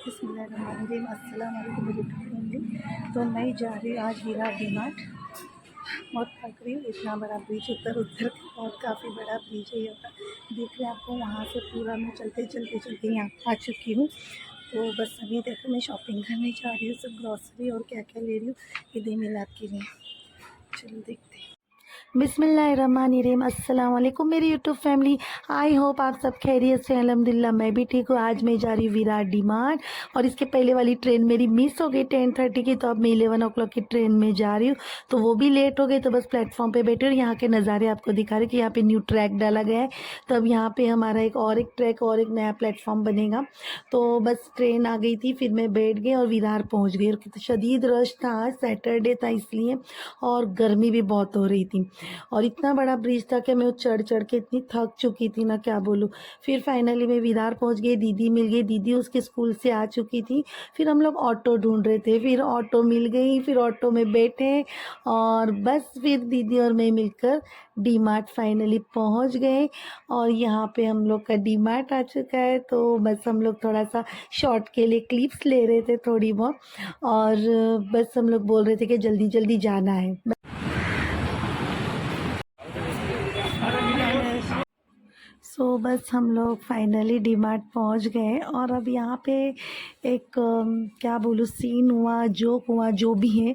बिस्मिल्लाहिर्रहमानिर्रहीम। अस्सलाम वालेकुम मेरी फैमिली। तो मैं जा रही हूँ आज विरार डीमार्ट। बहुत थक रही हूँ, इतना बड़ा ब्रिज उतर उतर के, और काफ़ी बड़ा ब्रिज है यहाँ पर, देख रहे हैं आपको। वहाँ से पूरा मैं चलते चलते चलते यहाँ आ चुकी हूँ। तो बस अभी देखो मैं शॉपिंग करने जा रही हूँ, सब ग्रॉसरी और क्या क्या ले रही हूँ ईद मिलाद के लिए। चलो देखते हैं। बिस्मिल्लाहिर्रहमानिर्रहीम। अस्सलाम वालेकुम मेरी यूट्यूब फैमिली। आई होप आप सब खैरियत से। अल्हम्दुलिल्लाह मैं भी ठीक हूँ। आज मैं जा रही हूँ विरार डीमार्ट, और इसके पहले वाली ट्रेन मेरी मिस हो गई 10:30 की, तो अब मैं 11 o'clock की ट्रेन में जा रही हूँ। तो वो भी लेट हो गई, तो बस प्लेटफॉर्म पे बैठे और यहाँ के नज़ारे आपको दिखा रहे कि यहाँ पे न्यू ट्रैक डाला गया है। तो अब यहाँ पे हमारा एक ट्रैक और एक नया प्लेटफॉर्म बनेगा। तो बस ट्रेन आ गई थी, फिर मैं बैठ गई और विरार पहुँच गई। और शदीद रश था, आज सैटरडे था इसलिए, और गर्मी भी बहुत हो रही थी। और इतना बड़ा ब्रिज था कि मैं चढ़ चढ़ के इतनी थक चुकी थी ना, क्या बोलूँ। फिर फाइनली मैं विरार पहुंच गई, दीदी मिल गई, दीदी उसके स्कूल से आ चुकी थी। फिर हम लोग ऑटो ढूंढ रहे थे, फिर ऑटो मिल गई, फिर ऑटो में बैठे, और बस फिर दीदी और मैं मिलकर डीमार्ट फाइनली पहुंच गए। और यहाँ पे हम लोग का डीमार्ट आ चुका है। तो बस हम लोग थोड़ा सा शॉर्ट के लिए क्लिप्स ले रहे थे थोड़ी बहुत, और बस हम लोग बोल रहे थे कि जल्दी जल्दी जाना है। बस हम लोग फाइनली डीमार्ट पहुंच गए। और अब यहाँ पे एक क्या बोलूँ, सीन हुआ, जोक हुआ, जो भी है।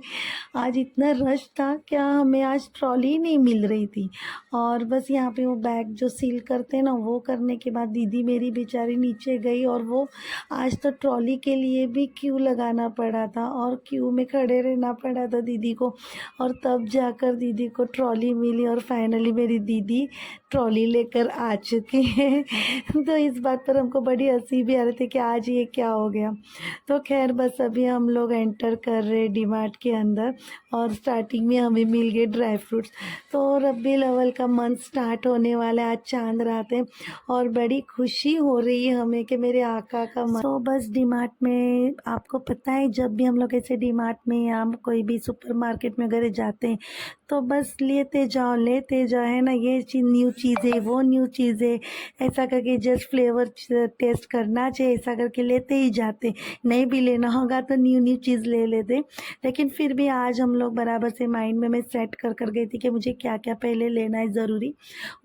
आज इतना रश था, क्या हमें आज ट्रॉली नहीं मिल रही थी। और बस यहाँ पे वो बैग जो सील करते हैं ना, वो करने के बाद दीदी मेरी बेचारी नीचे गई, और वो आज तो ट्रॉली के लिए भी क्यू लगाना पड़ा था, और क्यू में खड़े रहना पड़ा था दीदी को, और तब जाकर दीदी को ट्रॉली मिली। और फाइनली मेरी दीदी ट्रॉली लेकर आ चुकी है। तो इस बात पर हमको बड़ी हंसी भी आ रही थी कि आज ये क्या हो गया। तो खैर बस अभी हम लोग एंटर कर रहे डीमार्ट के अंदर, और स्टार्टिंग में हमें मिल गए ड्राई फ्रूट्स। तो रब्बीउल अव्वल का मंथ स्टार्ट होने वाला है, आज चांद रात है, और बड़ी खुशी हो रही है हमें कि मेरे आका का मंथ। तो बस डीमार्ट में आपको पता है, जब भी हम लोग ऐसे डीमार्ट में या कोई भी सुपर मार्केट में वगैरह जाते हैं, तो बस लेते जाओ है ना, ये न्यू चीज़ है, वो न्यू चीज़ है, ऐसा करके जस्ट फ्लेवर टेस्ट करना चाहिए, ऐसा करके लेते ही जाते। नहीं भी लेना होगा तो न्यू चीज़ ले लेते। लेकिन फिर भी आज हम लोग बराबर से माइंड में मैं सेट कर गई थी कि मुझे क्या क्या पहले लेना है ज़रूरी,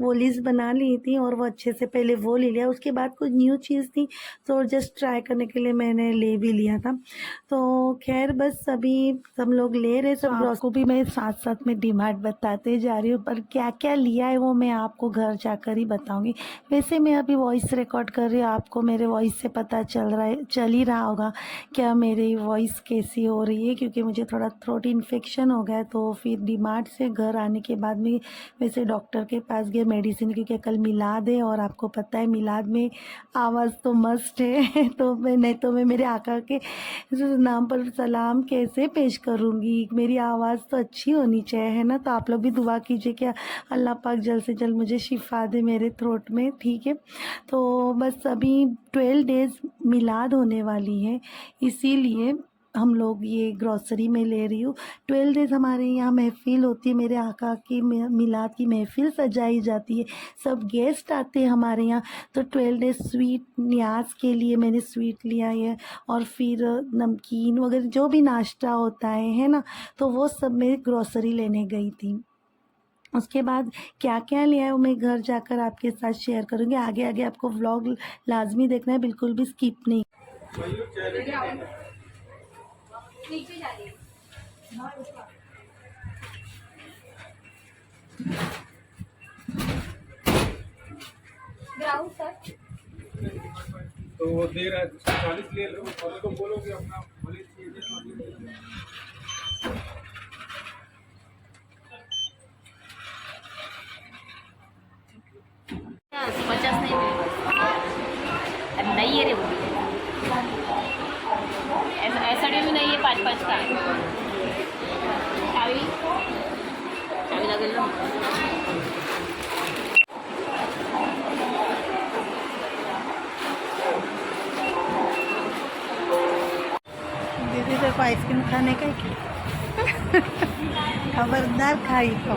वो लिस्ट बना ली थी, और वो अच्छे से पहले वो ले लिया। उसके बाद कुछ न्यू चीज़ थी, तो जस्ट ट्राई करने के लिए मैंने ले भी लिया था। तो खैर बस अभी हम लोग ले रहे सब, आपको भी मैं साथ साथ में डीमार्ट बताते जा रही हूँ, पर क्या क्या लिया है वो मैं आपको घर जाकर ही बताऊंगी। वैसे मैं अभी वॉइस रिकॉर्ड कर रही हूँ, आपको मेरे वॉइस से पता चल ही रहा होगा क्या मेरी वॉइस कैसी हो रही है, क्योंकि मुझे थोड़ा थ्रोट इन्फेक्शन हो गया है। तो फिर डीमार्ट से घर आने के बाद में वैसे डॉक्टर के पास गए मेडिसिन, क्योंकि कल मिलाद है, और आपको पता है मिलाद में आवाज़ तो मस्ट है। तो मैं मेरे आका के नाम पर सलाम कैसे पेश करूँगी, मेरी आवाज़ तो अच्छी होनी चाहिए, है ना। तो आप लोग भी दुआ कीजिए कि अल्लाह पाक जल्द से जल्द मुझे शिफा दे मेरे थ्रोट में, ठीक है। तो बस अभी 12 डेज़ मिलाद होने वाली है, इसीलिए हम लोग ये ग्रॉसरी में ले रही हूँ। 12 डेज़ हमारे यहाँ महफ़िल होती है, मेरे आका की मिलाद की महफ़िल सजाई जाती है, सब गेस्ट आते हैं हमारे यहाँ। तो 12 डेज़ स्वीट न्याज के लिए मैंने स्वीट लिया है, और फिर नमकीन वगैरह जो भी नाश्ता होता है ना, तो वो सब मैं ग्रॉसरी लेने गई थी। उसके बाद क्या क्या लिया है वो मैं घर जाकर आपके साथ शेयर करूँगी। आगे आगे आपको व्लॉग लाजमी देखना है, बिल्कुल भी स्किप नहीं। तो वो दे रहा है 40 ले लो, और उसको बोलोगे अपना बोले पचास नहीं है रे, वो ऐसा भी नहीं है, 5-5 का है। चावी लगेल ना। दीदी तेरे को आइसक्रीम खाने का ही खबरदार खाई तो।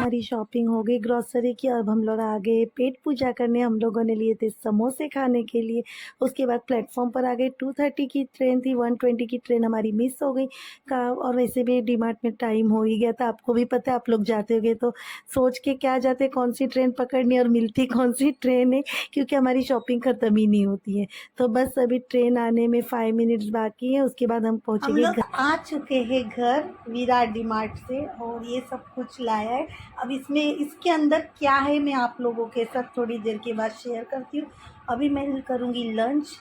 हमारी शॉपिंग हो गई ग्रॉसरी की। अब हम लोग आ गए पेट पूजा करने। हम लोगों ने लिए थे समोसे खाने के लिए। उसके बाद प्लेटफॉर्म पर आ गए। 2:30 की ट्रेन थी, 1:20 की ट्रेन हमारी मिस हो गई का। और वैसे भी डीमार्ट में टाइम हो ही गया था, आपको भी पता है, आप लोग जाते होगे तो सोच के क्या जाते कौन सी ट्रेन पकड़नी और मिलती कौन सी ट्रेन है, क्योंकि हमारी शॉपिंग ख़त्म ही नहीं होती है। तो बस अभी ट्रेन आने में 5 मिनट्स बाकी है, उसके बाद हम पहुँचेंगे। हम लोग आ चुके हैं घर विराट डीमार्ट से और ये सब कुछ लाया है। अब इसमें इसके अंदर क्या है मैं आप लोगों के साथ थोड़ी देर के बाद शेयर करती हूँ। अभी मैं करूँगी लंच,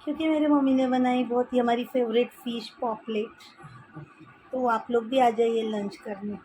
क्योंकि मेरी मम्मी ने बनाई बहुत ही हमारी फेवरेट फ़िश पॉपलेट। तो आप लोग भी आ जाइए लंच करने।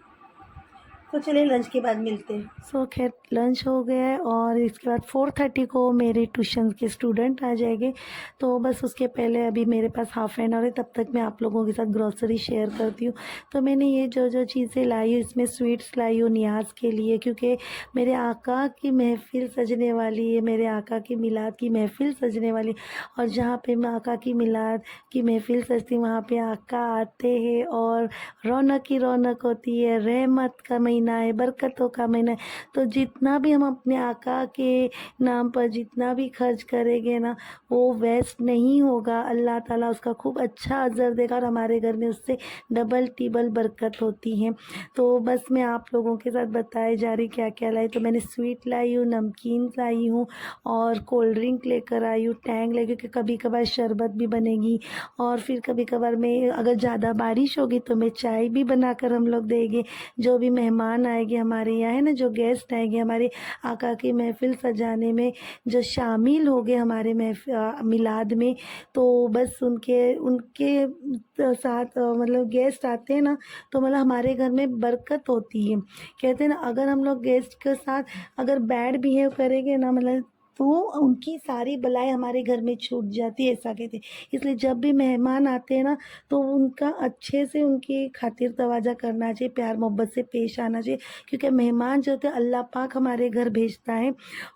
तो चलिए लंच के बाद मिलते हैं। सो खैर लंच हो गया है और इसके बाद 4:30 को मेरे ट्यूशन के स्टूडेंट आ जाएंगे। तो बस उसके पहले अभी मेरे पास हाफ एन आवर है, तब तक मैं आप लोगों के साथ ग्रॉसरी शेयर करती हूँ। तो मैंने ये जो जो चीज़ें लाई हूँ, इसमें स्वीट्स लाई हूँ नियाज़ के लिए, क्योंकि मेरे आका की महफ़िल सजने वाली है, मेरे आका की मिलाद की महफ़िल सजने वाली। और जहाँ पे मैं आका की मिलाद की महफ़िल सजती हूँ, वहाँ पे आका आते हैं और रौनक ही रौनक होती है। रहमत का महीना है, बरकतों का महीना है। तो जितना भी हम अपने आका के नाम पर जितना भी खर्च करेंगे ना, वो वेस्ट नहीं होगा। अल्लाह ताला उसका खूब अच्छा अजर देगा और हमारे घर में उससे डबल टिबल बरकत होती है। तो बस मैं आप लोगों के साथ बताए जा रही क्या क्या लाई। तो मैंने स्वीट लाई हूँ, नमकीन लाई हूँ और कोल्ड ड्रिंक लेकर आई हूँ, टैंग लाई, क्योंकि कभी कभार शरबत भी बनेगी और फिर कभी कभार मैं अगर ज़्यादा बारिश होगी तो मैं चाय भी बनाकर हम लोग देंगे। जो भी मेहमान आएंगे हमारे यहाँ है ना, जो गेस्ट आएंगे हमारे आका की महफ़िल सजाने में, जो शामिल हो गए हमारे मिलाद में, तो बस उनके उनके साथ मतलब गेस्ट आते हैं ना, तो मतलब हमारे घर में बरकत होती है। कहते हैं ना, अगर हम लोग गेस्ट के साथ अगर बैड बिहेव करेंगे ना, मतलब तो उनकी सारी बलाएं हमारे घर में छूट जाती है, ऐसा कहते हैं। इसलिए जब भी मेहमान आते हैं ना, तो उनका अच्छे से उनकी खातिर तवाज़ा करना चाहिए, प्यार मोहब्बत से पेश आना चाहिए, क्योंकि मेहमान जो होते हैं अल्लाह पाक हमारे घर भेजता है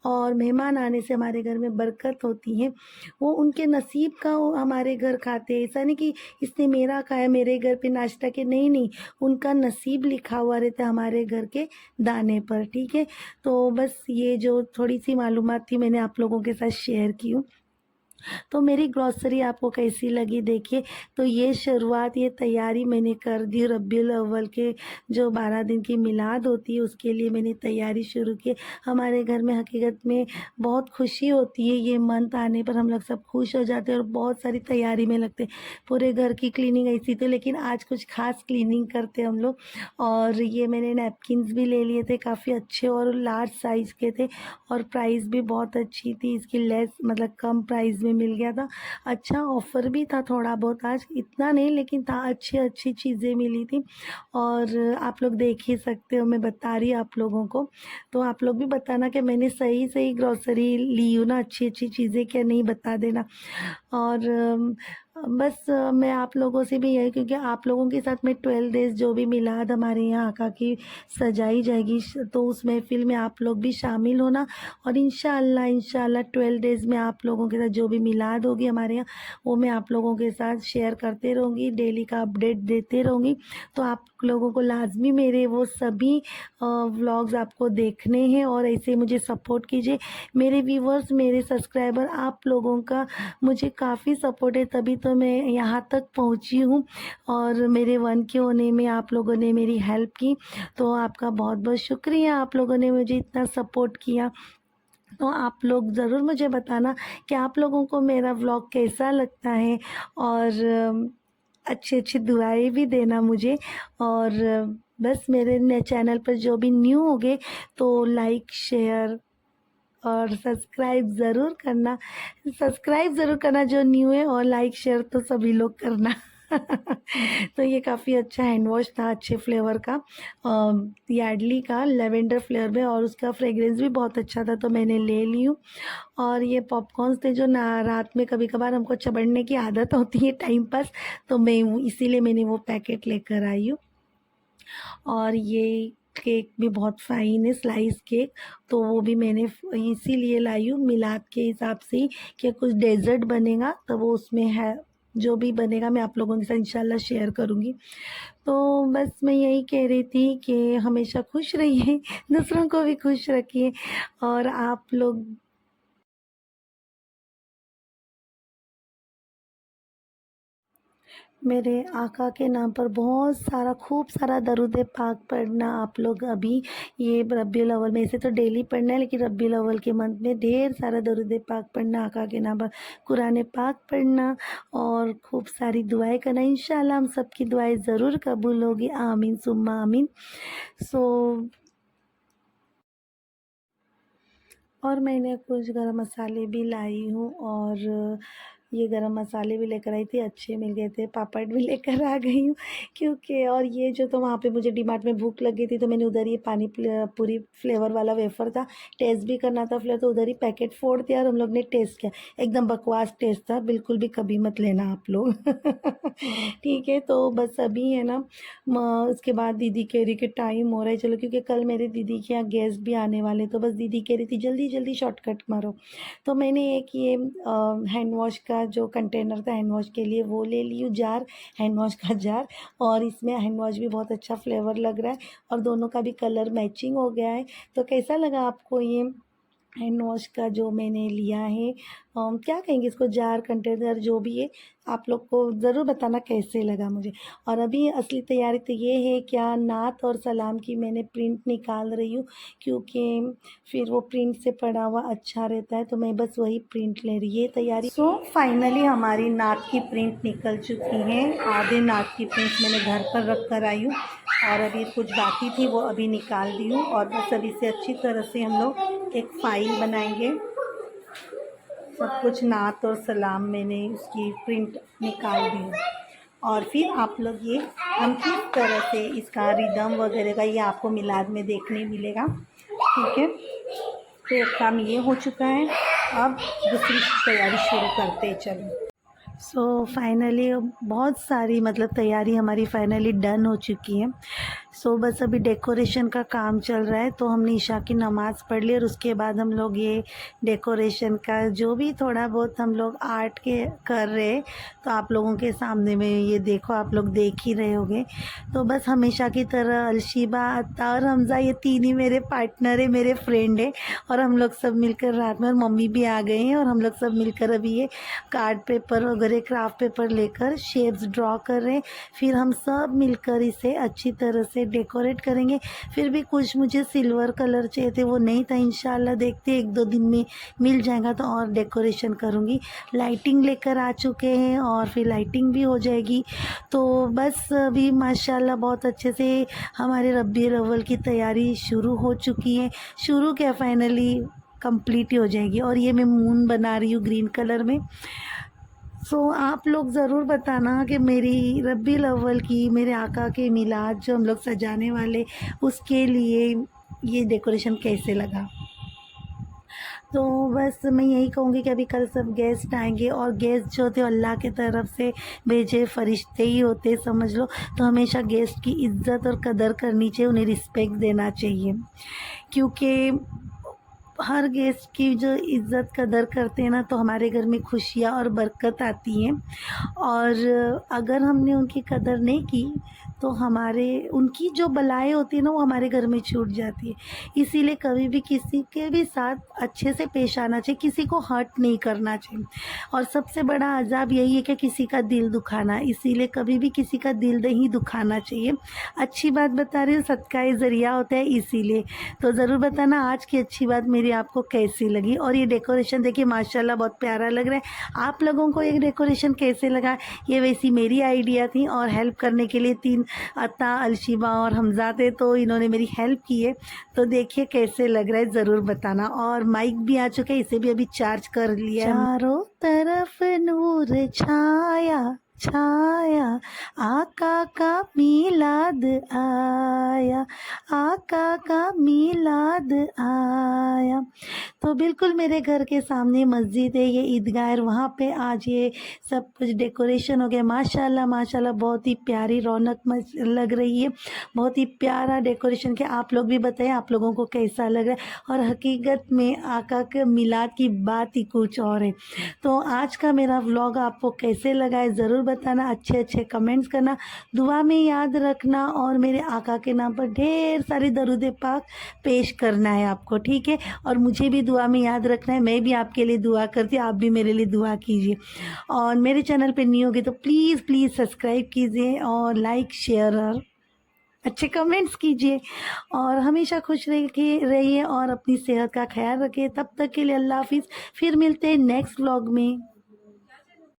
और मेहमान आने से हमारे घर में बरकत होती है। वो उनके नसीब का वो हमारे घर खाते हैं। ऐसा नहीं कि इसने मेरा खाया मेरे घर पे नाश्ता के, नहीं नहीं, उनका नसीब लिखा हुआ रहता है हमारे घर के दाने पर। ठीक है, तो बस ये जो थोड़ी सी मालूमात थी मैंने आप लोगों के साथ शेयर की हूँ। तो मेरी ग्रॉसरी आपको कैसी लगी देखिए। तो ये शुरुआत, ये तैयारी मैंने कर दी रब्बीउल अव्वल के जो 12 दिन की मिलाद होती है, उसके लिए मैंने तैयारी शुरू की। हमारे घर में हकीकत में बहुत खुशी होती है, ये मंथ आने पर हम लोग सब खुश हो जाते हैं और बहुत सारी तैयारी में लगते हैं। पूरे घर की क्लीनिंग ऐसी तो, लेकिन आज कुछ खास क्लीनिंग करते हम लोग। और ये मैंने नैपकिन्स भी ले लिए थे, काफ़ी अच्छे और लार्ज साइज़ के थे और प्राइस भी बहुत अच्छी थी इसकी, लेस मतलब कम प्राइस में मिल गया था। अच्छा ऑफ़र भी था थोड़ा बहुत, आज इतना नहीं लेकिन था, अच्छी अच्छी चीज़ें मिली थी। और आप लोग देख ही सकते हो, मैं बता रही आप लोगों को। तो आप लोग भी बताना कि मैंने सही सही ग्रॉसरी ली हूँ ना, अच्छी अच्छी चीज़ें क्या, नहीं बता देना। और बस मैं आप लोगों से भी यही, क्योंकि आप लोगों के साथ मैं 12 डेज़ जो भी मिलाद हमारे यहाँ आका की सजाई जाएगी, तो उस महफ़िल में आप लोग भी शामिल होना। और इंशाअल्लाह इंशाअल्लाह 12 डेज़ में आप लोगों के साथ जो भी मिलाद होगी हमारे यहाँ, वो मैं आप लोगों के साथ शेयर करते रहूँगी, डेली का अपडेट देते रहूँगी। तो आप लोगों को लाजमी मेरे वो सभी व्लॉग्स आपको देखने हैं और ऐसे मुझे सपोर्ट कीजिए। मेरे व्यूवर्स, मेरे सब्सक्राइबर, आप लोगों का मुझे काफ़ी सपोर्ट है, तभी तो मैं यहाँ तक पहुँची हूँ और मेरे 1 के होने में आप लोगों ने मेरी हेल्प की। तो आपका बहुत बहुत शुक्रिया, आप लोगों ने मुझे इतना सपोर्ट किया। तो आप लोग ज़रूर मुझे बताना कि आप लोगों को मेरा व्लॉग कैसा लगता है और अच्छी अच्छी दुआएं भी देना मुझे। और बस मेरे चैनल पर जो भी न्यू होंगे तो लाइक शेयर और सब्सक्राइब ज़रूर करना जो न्यू है, और लाइक शेयर तो सभी लोग करना। तो ये काफ़ी अच्छा हैंड वॉश था, अच्छे फ्लेवर का, यार्डली का लेवेंडर फ्लेवर में, और उसका फ्रेग्रेंस भी बहुत अच्छा था, तो मैंने ले ली हूँ। और ये पॉपकॉर्न्स थे जो ना रात में कभी कभार हमको चबड़ने की आदत होती है टाइम पास, तो मैं इसीलिए मैंने वो पैकेट लेकर आई हूँ। और ये केक भी बहुत फ़ाइन है, स्लाइस केक, तो वो भी मैंने इसीलिए लाई हूँ मिलाद के हिसाब से ही, कि कुछ डेज़र्ट बनेगा तो वो उसमें है जो भी बनेगा मैं आप लोगों के साथ इंशाल्लाह शेयर करूँगी। तो बस मैं यही कह रही थी कि हमेशा खुश रहिए, दूसरों को भी खुश रखिए और आप लोग मेरे आका के नाम पर बहुत सारा खूब सारा दरूद पाक पढ़ना आप लोग अभी ये रब्बीउल अव्वल में। ऐसे तो डेली पढ़ना है लेकिन रब्बीउल अव्वल के मंथ में ढेर सारा दरूद पाक पढ़ना, आका के नाम पर कुरान पाक पढ़ना और खूब सारी दुआएं करना। इंशाल्लाह हम सबकी दुआएं ज़रूर कबूल होगी, आमीन सुम्मा आमीन। सो और मैंने कुछ गरम मसाले भी लाई हूँ और ये गरम मसाले भी लेकर आई थी, अच्छे मिल गए थे। पापड़ भी लेकर आ गई हूँ क्योंकि और ये जो तो वहाँ पे मुझे डीमार्ट में भूख लगी थी तो मैंने उधर ये पानी पूरी फ्लेवर वाला वेफ़र था, टेस्ट भी करना था फ्लेवर, तो उधर ही पैकेट फोड़ दिया और हम लोग ने टेस्ट किया। एकदम बकवास टेस्ट था, बिल्कुल भी कभी मत लेना आप लोग। ठीक है, तो बस अभी है ना उसके बाद दीदी कह रही कि टाइम हो रहा है चलो, क्योंकि कल मेरे दीदी के यहाँ गेस्ट भी आने वाले, तो बस दीदी कह रही थी जल्दी जल्दी शॉर्टकट मारो। तो मैंने एक ये हैंड वॉश का जो कंटेनर था हैंड वॉश के लिए वो ले ली हूँ, जार, हैंड वॉश का जार। और इसमें हैंड वॉश भी बहुत अच्छा फ्लेवर लग रहा है और दोनों का भी कलर मैचिंग हो गया है। तो कैसा लगा आपको ये हैंड वॉश का जो मैंने लिया है, क्या कहेंगे इसको, जार कंटेनर जो भी है, आप लोग को ज़रूर बताना कैसे लगा मुझे। और अभी असली तैयारी तो ये है, क्या नात और सलाम की मैंने प्रिंट निकाल रही हूँ क्योंकि फिर वो प्रिंट से पड़ा हुआ अच्छा रहता है, तो मैं बस वही प्रिंट ले रही है तैयारी। सो फाइनली हमारी नात की प्रिंट निकल चुकी है, आधे नात की प्रिंट मैंने घर पर रख कर आई हूँ और अभी कुछ बाकी थी वो अभी निकाल दी हूँ और बस अभी से अच्छी तरह से हम लोग एक फ़ाइल बनाएंगे। सब कुछ नात और सलाम मैंने उसकी प्रिंट निकाल दी और फिर आप लोग ये हम किस तरह से इसका रिदम वगैरह का ये आपको मिलाद में देखने मिलेगा। ठीक है, तो एक काम ये हो चुका है, अब दूसरी तैयारी शुरू करते हैं चलो। सो फाइनली बहुत सारी मतलब तैयारी हमारी फाइनली डन हो चुकी है। सो बस अभी डेकोरेशन का काम चल रहा है, तो हमने ईशा की नमाज़ पढ़ ली और उसके बाद हम लोग ये डेकोरेशन का जो भी थोड़ा बहुत हम लोग आर्ट के कर रहे हैं, तो आप लोगों के सामने में ये देखो, आप लोग देख ही रहे होंगे। तो बस हमेशा की तरह अलशीबा, अत्ता और हमज़ा ये तीन ही मेरे पार्टनर है, मेरे फ्रेंड है और हम लोग सब मिलकर रात में, और मम्मी भी आ गए हैं और हम लोग सब मिलकर अभी ये कार्ड पेपर वगैरह क्राफ्ट पेपर लेकर शेप्स ड्रॉ कर रहे हैं। फिर हम सब मिलकर इसे अच्छी तरह से डेकोरेट करेंगे। फिर भी कुछ मुझे सिल्वर कलर चाहिए थे, वो नहीं था, इंशाल्लाह देखते एक दो दिन में मिल जाएगा तो और डेकोरेशन करूँगी। लाइटिंग लेकर आ चुके हैं और फिर लाइटिंग भी हो जाएगी। तो बस अभी माशाल्लाह बहुत अच्छे से हमारे रब्बीउल अव्वल की तैयारी शुरू हो चुकी है, शुरू क्या फाइनली कंप्लीट ही हो जाएगी। और ये मैं मून बना रही हूँ ग्रीन कलर में। सो आप लोग ज़रूर बताना कि मेरी रब्बीउल अव्वल की, मेरे आका के मिलाद जो हम लोग सजाने वाले, उसके लिए ये डेकोरेशन कैसे लगा। तो बस मैं यही कहूँगी कि अभी कल सब गेस्ट आएंगे और गेस्ट जो होते अल्लाह की तरफ से भेजे फरिश्ते ही होते समझ लो, तो हमेशा गेस्ट की इज़्ज़त और कदर करनी चाहिए, उन्हें रिस्पेक्ट देना चाहिए, क्योंकि हर गेस्ट की जो इज़्ज़त कदर करते हैं ना तो हमारे घर में खुशियाँ और बरकत आती हैं। और अगर हमने उनकी कदर नहीं की तो हमारे उनकी जो बलाएँ होती है ना वो हमारे घर में छूट जाती है। इसीलिए कभी भी किसी के भी साथ अच्छे से पेश आना चाहिए, किसी को हर्ट नहीं करना चाहिए। और सबसे बड़ा अज़ाब यही है कि किसी का दिल दुखाना, इसीलिए कभी भी किसी का दिल नहीं दुखाना चाहिए। अच्छी बात बता रही हूँ, सदका ज़रिया होता है इसीलिए। तो ज़रूर बताना आज की अच्छी बात मेरी आपको कैसी लगी। और ये डेकोरेशन देखिए माशाल्लाह बहुत प्यारा लग रहा है। आप लोगों को ये डेकोरेशन कैसे लगा, ये वैसी मेरी आइडिया थी और हेल्प करने के लिए तीन अता, अलशिबा और हमज़ा थे, तो इन्होंने मेरी हेल्प की है। तो देखिए कैसे लग रहा है ज़रूर बताना। और माइक भी आ चुका है, इसे भी अभी चार्ज कर लिया। चारों तरफ नूर छाया, छाया, आका का मीलाद आया, आका का मीलाद आया। तो बिल्कुल मेरे घर के सामने मस्जिद है, ये ईदगाह है, वहाँ पे आज ये सब कुछ डेकोरेशन हो गया। माशाल्लाह माशाल्लाह बहुत ही प्यारी रौनक लग रही है, बहुत ही प्यारा डेकोरेशन किया। आप लोग भी बताएं आप लोगों को कैसा लग रहा है। और हकीकत में आका के मिलाद की बात ही कुछ और है। तो आज का मेरा व्लॉग आपको कैसे लगा है ज़रूर बताना, अच्छे अच्छे कमेंट्स करना, दुआ में याद रखना और मेरे आका के नाम पर ढेर सारी दरूद पाक पेश करना है आपको, ठीक है। और मुझे भी दुआ में याद रखना है, मैं भी आपके लिए दुआ करती हूँ, आप भी मेरे लिए दुआ कीजिए। और मेरे चैनल पे न्यू होगी तो प्लीज़ प्लीज़ सब्सक्राइब कीजिए और लाइक शेयर और अच्छे कमेंट्स कीजिए। और हमेशा खुश रहिए और अपनी सेहत का ख्याल रखिए। तब तक के लिए अल्लाह हाफिज़, फिर मिलते हैं नेक्स्ट व्लॉग में।